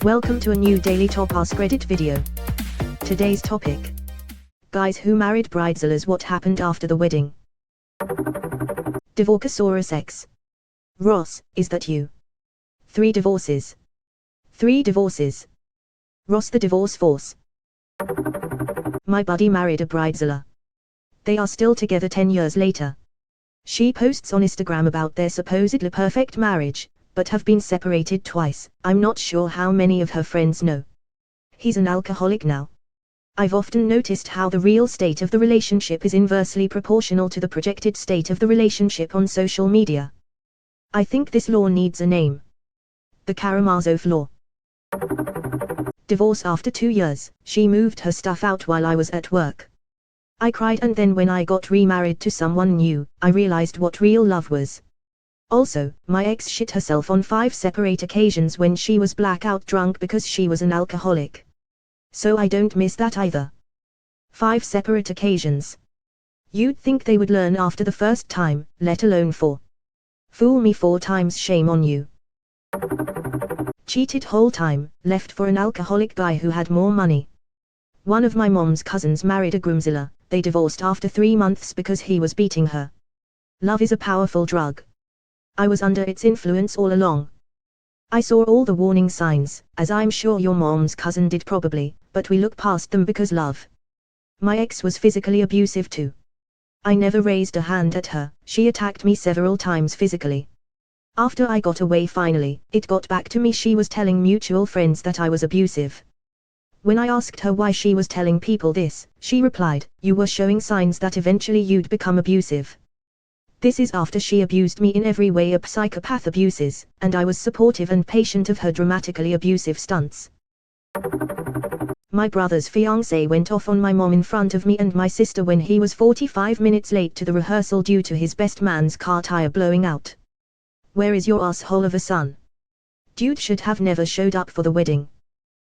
Welcome to a new daily top Askreddit video. Today's topic: guys who married bridezillas, what happened after the wedding? Divorcosaurus X. Ross, is that you? 3 divorces. 3 divorces. Ross the divorce force. My buddy married a bridezilla. They are still together 10 years later. She posts on Instagram about their supposedly perfect marriage, but have been separated twice. I'm not sure how many of her friends know. He's an alcoholic now. I've often noticed how the real state of the relationship is inversely proportional to the projected state of the relationship on social media. I think this law needs a name. The Karamazov law. Divorce after 2 years. She moved her stuff out while I was at work. I cried, and then when I got remarried to someone new, I realized what real love was. Also, my ex shit herself on 5 separate occasions when she was blackout drunk because she was an alcoholic. So I don't miss that either. 5 separate occasions. You'd think they would learn after the first time, let alone 4. Fool me 4 times, shame on you. Cheated whole time, left for an alcoholic guy who had more money. One of my mom's cousins married a Bridezilla. They divorced after 3 months because he was beating her. Love is a powerful drug. I was under its influence all along. I saw all the warning signs, as I'm sure your mom's cousin did probably, but we look past them because love. My ex was physically abusive too. I never raised a hand at her. She attacked me several times physically. After I got away finally, it got back to me. She was telling mutual friends that I was abusive. When I asked her why she was telling people this, she replied, "You were showing signs that eventually you'd become abusive." This is after she abused me in every way a psychopath abuses, and I was supportive and patient of her dramatically abusive stunts. My brother's fiancé went off on my mom in front of me and my sister when he was 45 minutes late to the rehearsal due to his best man's car tire blowing out. Where is your asshole of a son? Dude should have never showed up for the wedding.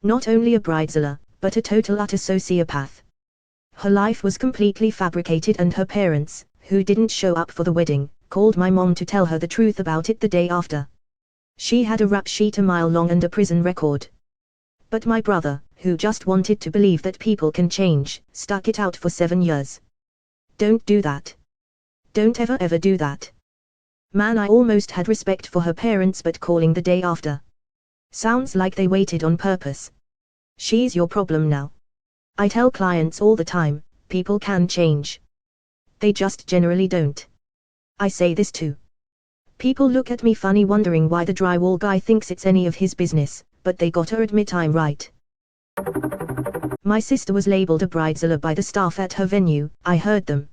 Not only a bridezilla, but a total utter sociopath. Her life was completely fabricated, and her parents, who didn't show up for the wedding, called my mom to tell her the truth about it the day after. She had a rap sheet a mile long and a prison record. But my brother, who just wanted to believe that people can change, stuck it out for 7 years. Don't do that. Don't ever do that. Man, I almost had respect for her parents, but calling the day after. Sounds like they waited on purpose. She's your problem now. I tell clients all the time, people can change. They just generally don't. I say this too. People look at me funny wondering why the drywall guy thinks it's any of his business, but they gotta admit I'm right. My sister was labeled a bridezilla by the staff at her venue. I heard them.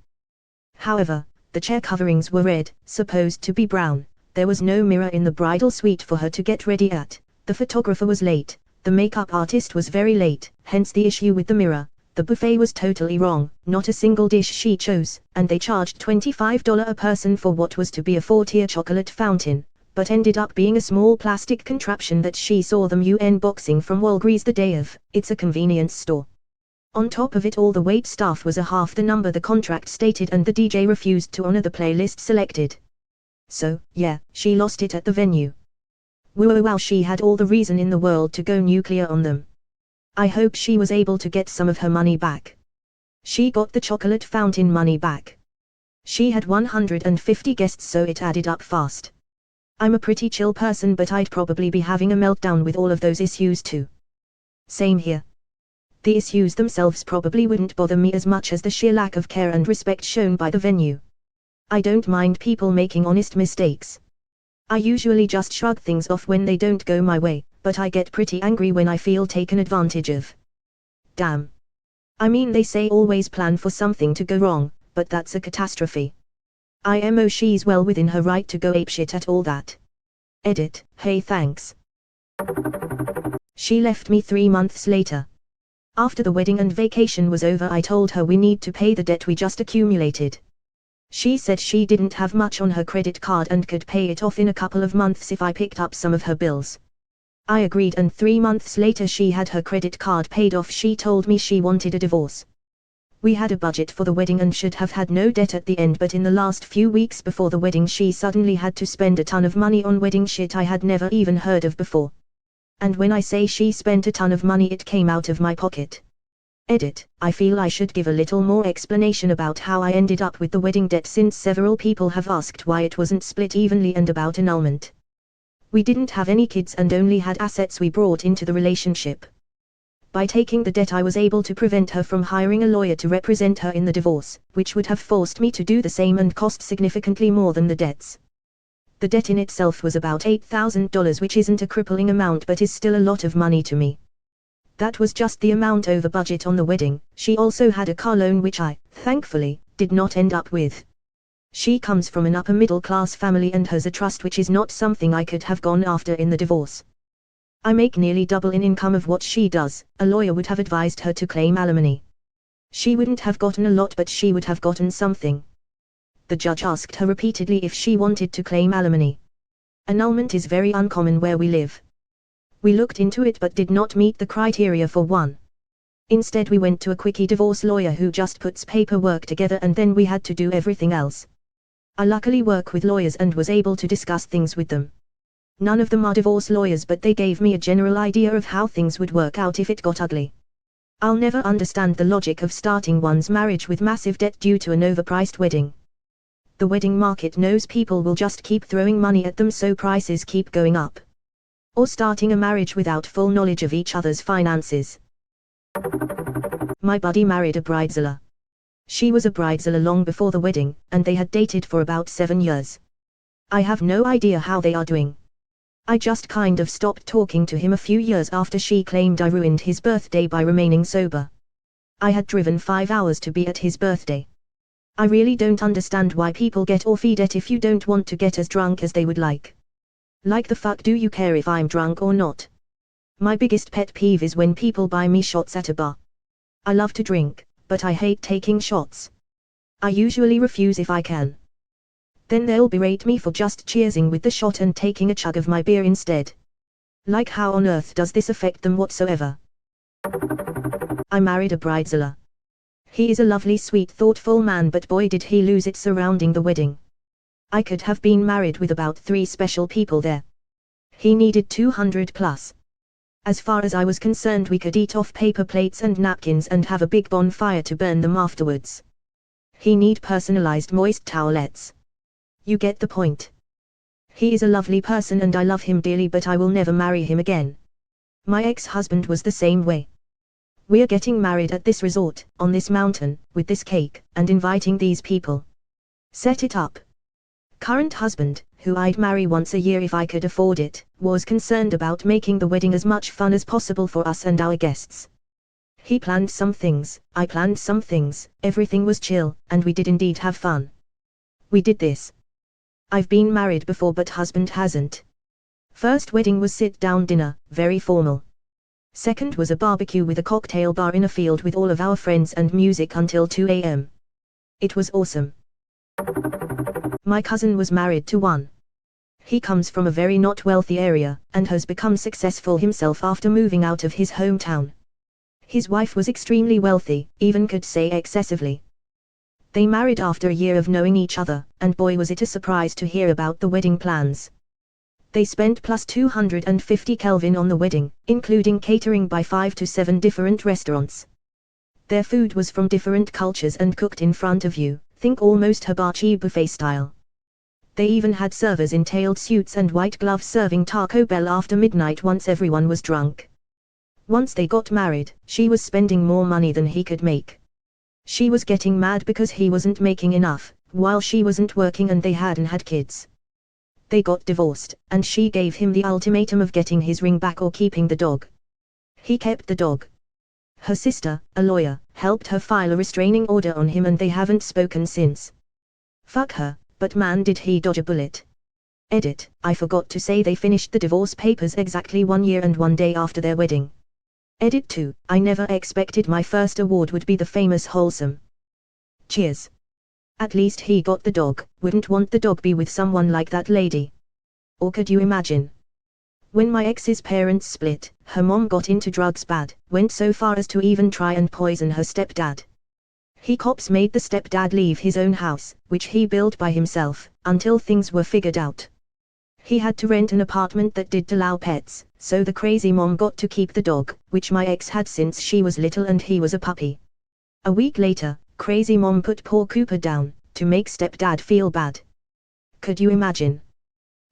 However, the chair coverings were red, supposed to be brown. There was no mirror in the bridal suite for her to get ready at. The photographer was late. The makeup artist was very late, hence the issue with the mirror. The buffet was totally wrong, not a single dish she chose, and they charged $25 a person for what was to be a 4-tier chocolate fountain, but ended up being a small plastic contraption that she saw them unboxing from Walgreens the day of. It's a convenience store. On top of it all, the wait staff was a half the number the contract stated, and the DJ refused to honor the playlist selected. So, yeah, she lost it at the venue. Wow, she had all the reason in the world to go nuclear on them. I hope she was able to get some of her money back. She got the chocolate fountain money back. She had 150 guests, so it added up fast. I'm a pretty chill person, but I'd probably be having a meltdown with all of those issues too. Same here. The issues themselves probably wouldn't bother me as much as the sheer lack of care and respect shown by the venue. I don't mind people making honest mistakes. I usually just shrug things off when they don't go my way, but I get pretty angry when I feel taken advantage of. Damn. I mean, they say always plan for something to go wrong, but that's a catastrophe. IMO, she's well within her right to go apeshit at all that. Edit, hey thanks. She left me 3 months later. After the wedding and vacation was over, I told her we need to pay the debt we just accumulated. She said she didn't have much on her credit card and could pay it off in a couple of months if I picked up some of her bills. I agreed, and 3 months later she had her credit card paid off. She told me she wanted a divorce. We had a budget for the wedding and should have had no debt at the end, but in the last few weeks before the wedding she suddenly had to spend a ton of money on wedding shit I had never even heard of before. And when I say she spent a ton of money, it came out of my pocket. Edit. I feel I should give a little more explanation about how I ended up with the wedding debt, since several people have asked why it wasn't split evenly and about annulment. We didn't have any kids and only had assets we brought into the relationship. By taking the debt, I was able to prevent her from hiring a lawyer to represent her in the divorce, which would have forced me to do the same and cost significantly more than the debts. The debt in itself was about $8,000, which isn't a crippling amount but is still a lot of money to me. That was just the amount over budget on the wedding. She also had a car loan which I, thankfully, did not end up with. She comes from an upper middle class family and has a trust, which is not something I could have gone after in the divorce. I make nearly double in income of what she does. A lawyer would have advised her to claim alimony. She wouldn't have gotten a lot, but she would have gotten something. The judge asked her repeatedly if she wanted to claim alimony. Annulment is very uncommon where we live. We looked into it but did not meet the criteria for one. Instead we went to a quickie divorce lawyer who just puts paperwork together and then we had to do everything else. I luckily work with lawyers and was able to discuss things with them. None of them are divorce lawyers, but they gave me a general idea of how things would work out if it got ugly. I'll never understand the logic of starting one's marriage with massive debt due to an overpriced wedding. The wedding market knows people will just keep throwing money at them, so prices keep going up. Or starting a marriage without full knowledge of each other's finances. My buddy married a bridezilla. She was a bridezilla long before the wedding, and they had dated for about 7 years. I have no idea how they are doing. I just kind of stopped talking to him a few years after she claimed I ruined his birthday by remaining sober. I had driven 5 hours to be at his birthday. I really don't understand why people get off debt if you don't want to get as drunk as they would like. Like the fuck do you care if I'm drunk or not? My biggest pet peeve is when people buy me shots at a bar. I love to drink, but I hate taking shots. I usually refuse if I can. Then they'll berate me for just cheersing with the shot and taking a chug of my beer instead. Like, how on earth does this affect them whatsoever? I married a bridezilla. He is a lovely, sweet, thoughtful man, but boy did he lose it surrounding the wedding. I could have been married with about 3 special people there. He needed 200 plus. As far as I was concerned, we could eat off paper plates and napkins and have a big bonfire to burn them afterwards. He need personalized moist towelettes. You get the point. He is a lovely person and I love him dearly, but I will never marry him again. My ex-husband was the same way. We're getting married at this resort, on this mountain, with this cake, and inviting these people. Set it up. Current husband, who I'd marry once a year if I could afford it, was concerned about making the wedding as much fun as possible for us and our guests. He planned some things, I planned some things, everything was chill, and we did indeed have fun. We did this. I've been married before but husband hasn't. First wedding was sit-down dinner, very formal. Second was a barbecue with a cocktail bar in a field with all of our friends and music until 2 a.m. It was awesome. My cousin was married to one. He comes from a very not wealthy area, and has become successful himself after moving out of his hometown. His wife was extremely wealthy, even could say excessively. They married after a year of knowing each other, and boy was it a surprise to hear about the wedding plans. They spent plus 250 Kelvin on the wedding, including catering by 5 to 7 different restaurants. Their food was from different cultures and cooked in front of you, think almost hibachi buffet style. They even had servers in tailed suits and white gloves serving Taco Bell after midnight once everyone was drunk. Once they got married, she was spending more money than he could make. She was getting mad because he wasn't making enough, while she wasn't working and they hadn't had kids. They got divorced, and she gave him the ultimatum of getting his ring back or keeping the dog. He kept the dog. Her sister, a lawyer, helped her file a restraining order on him and they haven't spoken since. Fuck her, but man did he dodge a bullet. Edit, I forgot to say they finished the divorce papers exactly 1 year and 1 day after their wedding. Edit 2, I never expected my first award would be the famous wholesome. Cheers. At least he got the dog, wouldn't want the dog be with someone like that lady. Or could you imagine? When my ex's parents split, her mom got into drugs bad, went so far as to even try and poison her stepdad. He cops made the stepdad leave his own house, which he built by himself, until things were figured out. He had to rent an apartment that did allow pets, so the crazy mom got to keep the dog, which my ex had since she was little and he was a puppy. A week later, crazy mom put poor Cooper down, to make stepdad feel bad. Could you imagine?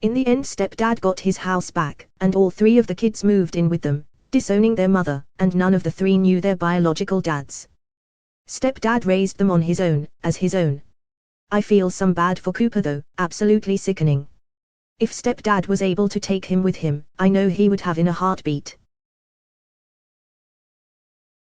In the end stepdad got his house back, and all 3 of the kids moved in with them, disowning their mother, and none of the 3 knew their biological dads. Stepdad raised them on his own, as his own. I feel some bad for Cooper though, absolutely sickening. If stepdad was able to take him with him, I know he would have in a heartbeat.